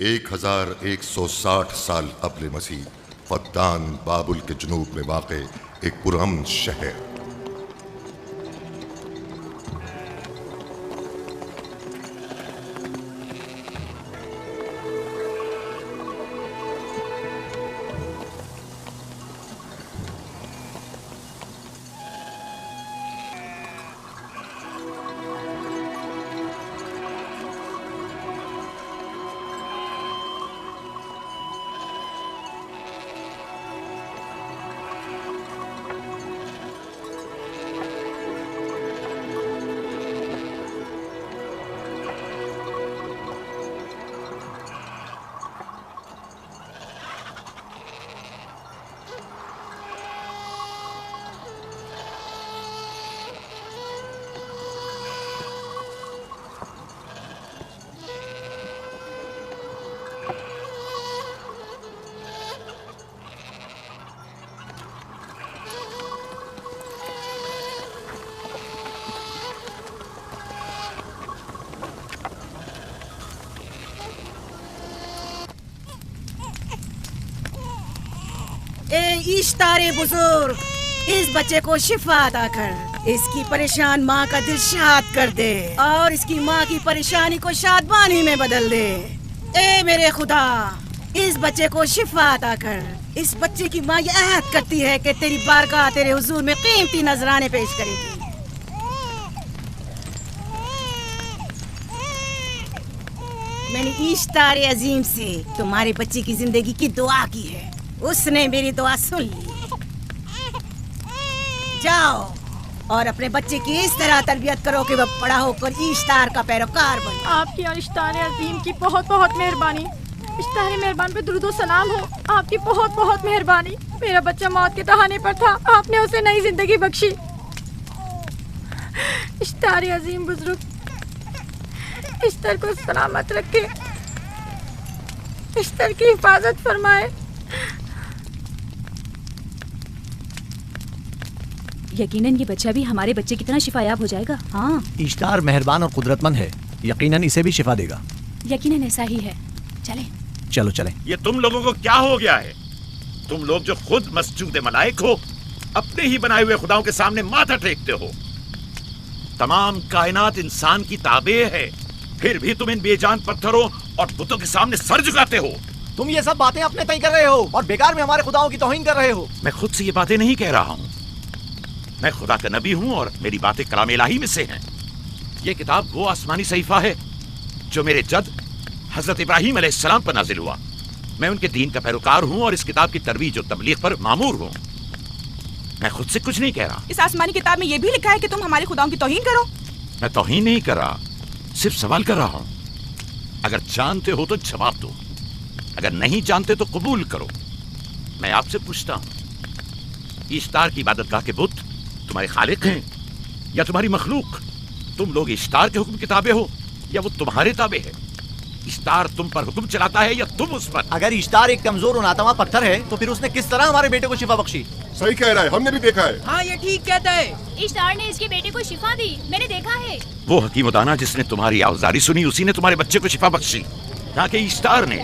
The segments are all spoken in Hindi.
1160 साल कब्ल मसीह फद्दान बाबुल के जनूब में वाक़े एक पुरअमन शहर। इश्तारे बुजुर्ग, इस बच्चे को शिफा अता कर, इसकी परेशान माँ का दिल शाद कर दे और इसकी माँ की परेशानी को शादबानी में बदल दे। ए मेरे खुदा, इस बच्चे को शिफा अता कर। इस बच्चे की माँ ये अहद करती है कि तेरी बारगाह तेरे हुजूर में कीमती नजराने पेश करेगी। मैंने इश्तारे अजीम से तुम्हारे बच्चे की जिंदगी की दुआ की है, उसने मेरी दुआ सुन ली। जाओ और अपने बच्चे की इस तरह तरबियत करो कि वह बड़ा होकर इश्तार का पैरोकार बने। आपकी और इश्तारे अजीम की बहुत बहुत मेहरबानी। इश्तारे मेहरबान पे दुरूद सलाम हो। आपकी बहुत बहुत मेहरबानी। मेरा बच्चा मौत के तहाने पर था, आपने उसे नई जिंदगी बख्शी। इश्तारे अजीम बुजुर्ग, इश्तर को सलामत रखे, इश्तर की हिफाजत फरमाए। यकीनन ये बच्चा भी हमारे बच्चे की तरह शिफायाब हो जाएगा। हाँ, इश्तार मेहरबान और कुदरतमंद है, यकीनन इसे भी शिफा देगा। यकीनन ऐसा ही है। चलें। चलो चलें। ये तुम लोगों को क्या हो गया है? तुम लोग जो खुद मस्जूद मलाइक हो, अपने ही बनाए हुए खुदाओं के सामने माथा टेकते हो। तमाम कायनात इंसान की ताबे है, फिर भी तुम इन बेजान पत्थरों और बुतों के सामने सर झुकाते हो। तुम ये सब बातें अपने तय कर रहे हो और बेकार में हमारे खुदाओं की तौहीन कर रहे हो। मैं खुद से ये बातें नहीं कह रहा हूँ, मैं खुदा का नबी हूँ और मेरी बातें कलाम इलाही में से हैं। ये किताब वो आसमानी सहीफा है जो मेरे जद हजरत इब्राहीम अलैहिस्सलाम पर नाजिल हुआ। मैं उनके दीन का पैरोकार हूँ और इस किताब की तरवीज और तबलीग पर मामूर हूँ। मैं खुद से कुछ नहीं कह रहा। इस आसमानी किताब में ये भी लिखा है कि तुम हमारे खुदाओं की तौहीन करो। मैं तौहीन नहीं कर रहा, सिर्फ सवाल कर रहा हूँ। अगर जानते हो तो जवाब दो, अगर नहीं जानते तो कबूल करो। मैं आपसे पूछता हूँ, इश्तार की इबादतगाह के बुत तुम्हारे खालिक हैं या तुम्हारी मखलूक? तुम लोग इश्तार के हुक्म किताबे हो या वो तुम्हारे ताबे है? इश्तार तुम पर हुक्म चलाता है या तुम उस पर? अगर इश्तार एक कमजोर और नातवा पत्थर है तो फिर उसने किस तरह हमारे बेटे को शिफा बख्शी? सही कह रहा है, हमने भी देखा है। हाँ, ये ठीक कहता है। इश्तार ने इसके बेटे को शिफा दी, मैंने देखा है। वो हकीम दाना जिसने तुम्हारी आवाज़ारी सुनी, उसी ने तुम्हारे बच्चे को शिफा बख्शी, ना कि इश्तार ने।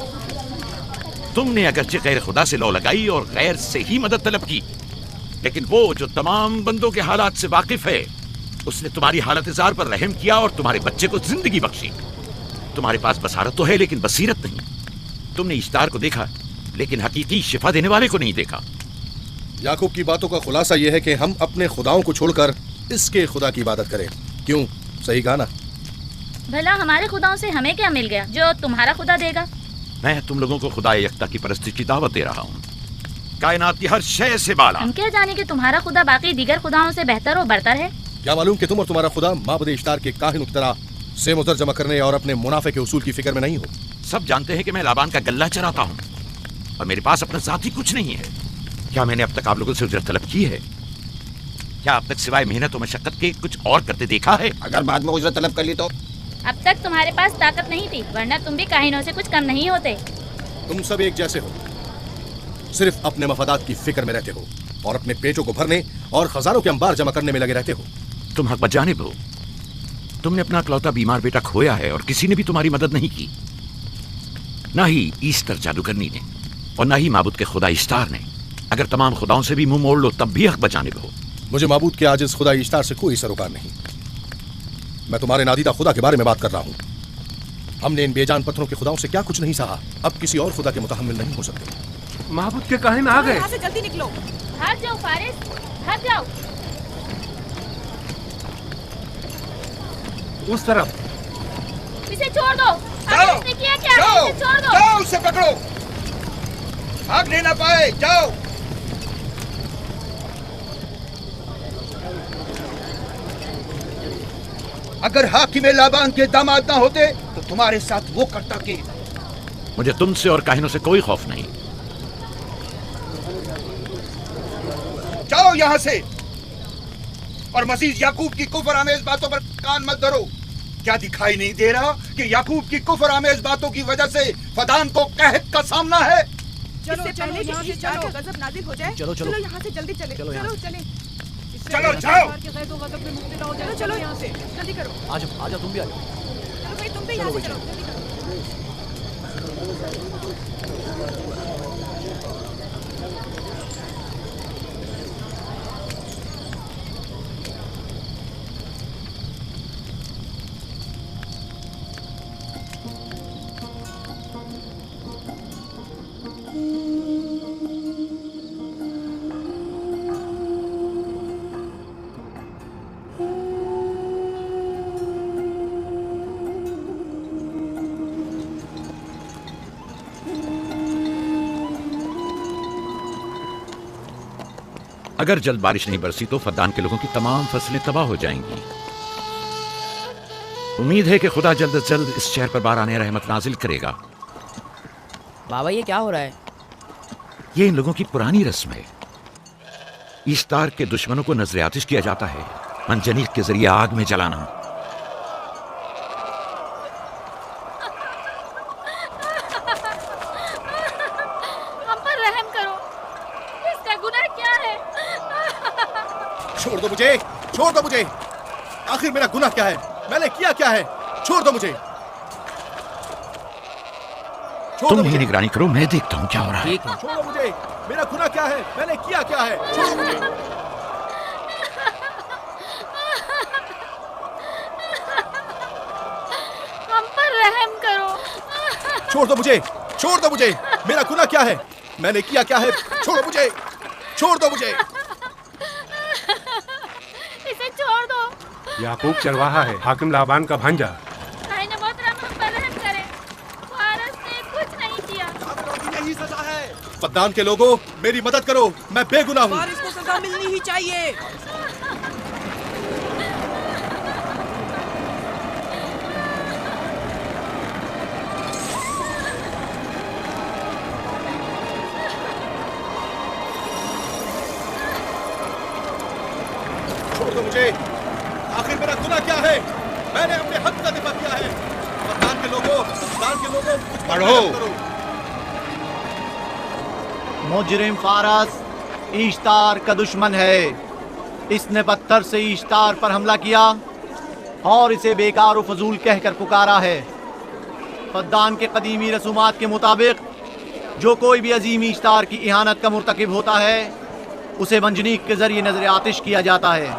तुमने अगरचे गैर खुदा से लौ लगाई और गैर से ही मदद तलब की, लेकिन वो जो तमाम बंदों के हालात से वाकिफ है, उसने तुम्हारी हालत जार पर रहम किया और तुम्हारे बच्चे को जिंदगी बख्शी। तुम्हारे पास बसारत तो है लेकिन बसीरत नहीं। तुमने इश्तार को देखा लेकिन हकीकी शिफा देने वाले को नहीं देखा। याकूब की बातों का खुलासा यह है कि हम अपने खुदाओं को छोड़कर इसके खुदा की इबादत करें। क्यों? सही कहा ना? भला हमारे खुदाओं से हमें क्या मिल गया जो तुम्हारा खुदा देगा? मैं तुम लोगों को खुदा यकता की परस्ती की दावत दे रहा हूँ, कायनात की हर शय से बाला। हम क्या जाने कि तुम्हारा खुदा बाकी दीगर खुदाओं से बेहतर और बरतर है? क्या मालूम कि तुम और तुम्हारा खुदा माबुद इश्तार के काहिन की तरह से मुजर जमा करने और अपने मुनाफे के उसूल की फिक्र में नहीं हो। सब जानते हैं कि मैं लाबान का गल्ला चराता हूँ और मेरे पास अपना जाती कुछ नहीं है। क्या मैंने अब तक आप लोगों से उजरत तलब की है? क्या अब तक सिवाय मेहनत और मशक्कत के कुछ और करते देखा है? अगर बाद में उजरत तलब कर ली तो? अब तक तुम्हारे पास ताकत नहीं थी, वरना तुम भी काहिनों से कुछ कम नहीं होते। तुम सब एक जैसे हो, सिर्फ अपने मफादात की फिक्र में रहते हो और अपने पेटों को भरने और खजानों के अंबार जमा करने में लगे रहते हो। तुम हक बजानिब हो। तुमने अपना इकलौता बीमार बेटा खोया है और किसी ने भी तुम्हारी मदद नहीं की। ना ही ईस्टर जादूगरनी ने और ना ही माबूद के खुदा इश्तार ने। अगर तमाम खुदाओं से भी मुंह मोड़ लो तब भी हक बचाने पे हो। मुझे माबूद के आजिज खुदा इश्तार से कोई सरोकार नहीं। मैं तुम्हारे नादीदा खुदा के बारे में बात कर रहा हूँ। हमने इन बेजान पत्थरों के खुदाओं से क्या कुछ नहीं सहा, अब किसी और खुदा के मुतहम्मिल नहीं हो सकते। महबूद के कहने में आ गए। यहाँ से जल्दी निकलो। भाग जाओ फारिस, भाग जाओ। उस तरफ। इसे छोड़ दो। अगर इसने किया क्या है, इसे छोड़ दो। जाओ, उसे पकड़ो। भाग नहीं ना पाए, जाओ। अगर हाकिम लाबान के दामाद ना होते तो तुम्हारे साथ वो करता के। मुझे तुमसे और काहिनों से कोई खौफ नहीं। जाओ यहाँ से और मसीह याकूब की कुफर आमेज बातों पर कान मत धरो। क्या दिखाई नहीं दे रहा कि याकूब की कुफर आमेज बातों की वजह से फदान को कहत का सामना है? चलो पहले कि ईस्टर का गजब नाजिल हो जाए। चलो, चलो। चलो यहाँ से जल्दी चले। चलो चले। चलो जाओ। चलो चलो यहाँ से जल्दी करो। आ जाओ तुम भी आ जाओ। चलो भाई तुम भी यहाँ से चलो जल्दी करो। अगर जल्द बारिश नहीं बरसी तो फद्दान के लोगों की तमाम फसलें तबाह हो जाएंगी। उम्मीद है कि खुदा जल्द से जल्द इस शहर पर बाराने रहमत नाजिल करेगा। बाबा ये क्या हो रहा है? ये इन लोगों की पुरानी रस्म है। ईस्तार के दुश्मनों को नजर आतिश किया जाता है, मंजनीक के जरिए आग में जलाना। हम पर रहम करो, इसका गुनाह क्या है? छोड़ दो मुझे, छोड़ दो मुझे। आखिर मेरा गुनाह क्या है? मैंने किया क्या है? छोड़ दो मुझे। तुम ही निगरानी करो, मैं देखता हूँ क्या हो रहा है। छोड़ो मुझे। मेरा गुनाह क्या है? मैंने किया क्या है? छोड़ो मुझे। हम पर रहम करो। छोड़ दो मुझे, छोड़ दो मुझे। मेरा गुनाह क्या है? मैंने किया क्या है? छोड़ो मुझे, छोड़ दो मुझे। इसे छोड़ दो। याकूब चरवाहा है, हाकिम लाबान का भांजा। फद्दान के लोगों, मेरी मदद करो, मैं बेगुनाह हूँ। फारिस को सजा मिलनी ही चाहिए। छोड़ दो मुझे। आखिर मेरा गुनाह क्या है? मैंने अपने हक का दिफा किया है। फद्दान के लोगों, मुझ पर रहम करो। मुजरिम फारस ईश्तार का दुश्मन है। इसने पत्थर से ईश्तार पर हमला किया और इसे बेकार और फजूल कहकर पुकारा है। फद्दान के कदीमी रसूमात के मुताबिक जो कोई भी अजीम ईश्तार की इहानत का मुर्तकिब होता है उसे मंजनीक के जरिए नजर आतिश किया जाता है।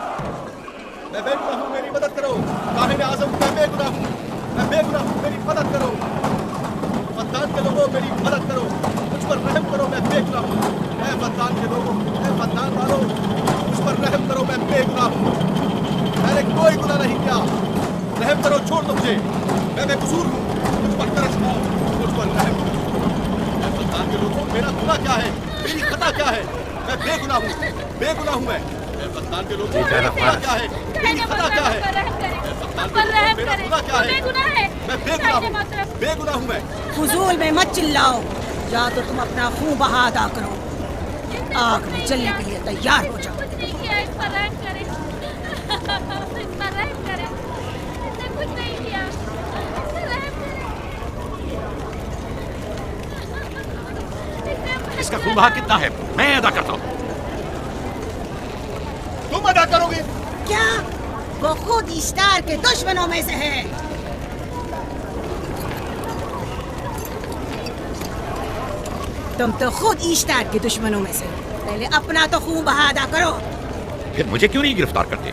मैं बेगुनाह हूँ, मेरी मदद करो। काहिन आज़म, मैं बेगुनाह हूँ, मैं बेगुनाह हूँ, मेरी मदद करो। फद्दान के लोगों, मेरी मदद करो, मुझ पर रहम करो, मैं बेगुनाह हूँ। ऐ फद्दान के लोगों, ऐ फद्दान वालों, मुझ पर रहम करो, मैं बेगुनाह हूँ। मैंने कोई गुनाह नहीं किया, रहम करो, छोड़ दो मुझे। मैं बेकसूर हूँ, मुझ पर तरस खाओ, मुझ पर रहम करो। ऐ फद्दान के लोगों, मेरा गुनाह क्या है? मेरी खता क्या है? मैं बेगुनाह हूँ, बेगुनाह हूँ मैं। ऐ फद्दान के लोगों, मेरा गुनाह क्या है? मेरी खता क्या है? ऐ फद्दान के लोगों, मेरा गुनाह क्या है? मैं बेगुनाह हूँ, बेगुनाह हूँ मैं। फुजूल में मत चिल्लाओ, या तो तुम अपना खून बहा अदा करो। आग में जलने के लिए तैयार हो जाओ। कुछ नहीं किया, इस पर रहम करें। इस पर रहम करें। इसने कुछ नहीं किया, इस पर रहम करें। इसका खून बहा कितना है? मैं अदा करता हूँ। तुम अदा करोगे? क्या? वो खुद ईश्तार के दुश्मनों में से है। तुम तो खुद ईश्तार के दुश्मनों में से। पहले अपना तो खून बहा अदा करो। फिर मुझे क्यों नहीं गिरफ्तार करते?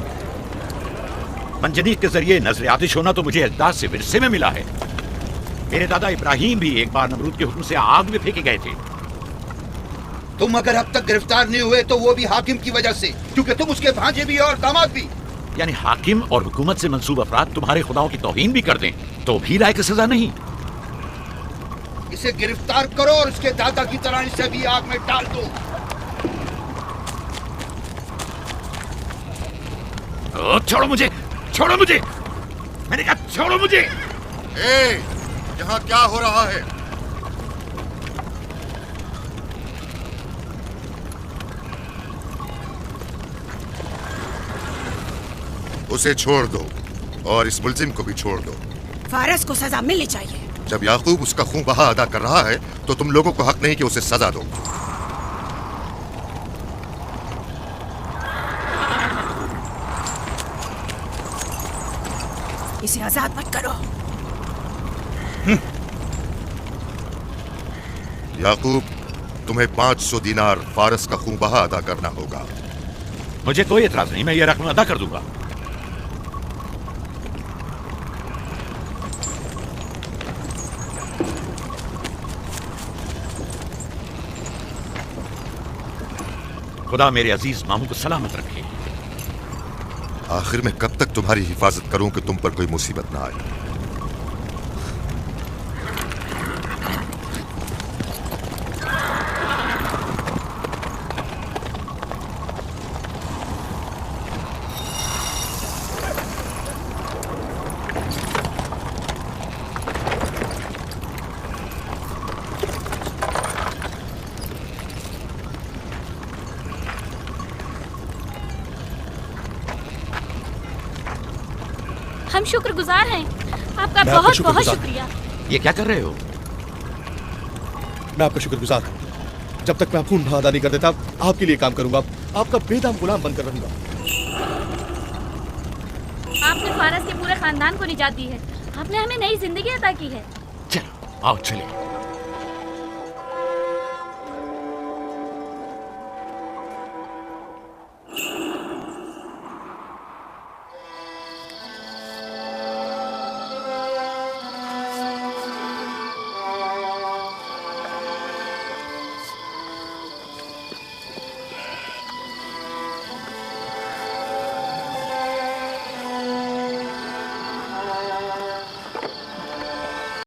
मंजनीक के जरिए नजर आतिश होना तो मुझे अजदाद से विरसे में मिला है। मेरे दादा इब्राहिम भी एक बार नमरूद के हुक्म से आग में फेंके गए थे। तुम अगर अब तक गिरफ्तार नहीं हुए तो वो भी हाकिम की वजह से, क्योंकि तुम उसके भांजे भी और दामाद भी। यानी हाकिम और हुकूमत से मंसूब अफराद तुम्हारे खुदाओं की तौहीन भी कर दें तो भी लायक सजा नहीं? इसे गिरफ्तार करो और उसके दादा की तरह इसे भी आग में डाल दो। छोड़ो मुझे, छोड़ो मुझे, मैंने कहा छोड़ो मुझे। यहाँ क्या हो रहा है? उसे छोड़ दो और इस मुल्जिम को भी छोड़ दो। फारस को सजा मिलनी चाहिए। जब याकूब उसका खून बहा अदा कर रहा है तो तुम लोगों को हक नहीं कि उसे सजा दो। इसे आजाद मत करो। याकूब, तुम्हें 500 दीनार फारस का खून बहा अदा करना होगा। मुझे कोई एतराज नहीं, मैं ये रकम अदा कर दूंगा। खुदा मेरे अजीज मामू को सलामत रखे। आखिर में कब तक तुम्हारी हिफाजत करूं कि तुम पर कोई मुसीबत ना आए? हम शुक्रगुजार हैं आपका, बहुत बहुत शुक्रिया। ये क्या कर रहे हो? मैं आपका शुक्रगुजार हूँ। जब तक मैं खून बहा अदा नहीं कर देता आपके लिए काम करूंगा, आपका बेदम गुलाम बनकर रहूंगा। आपने फारस के पूरे खानदान को निजात दी है। आपने हमें नई जिंदगी अता की है। चलो आओ चले।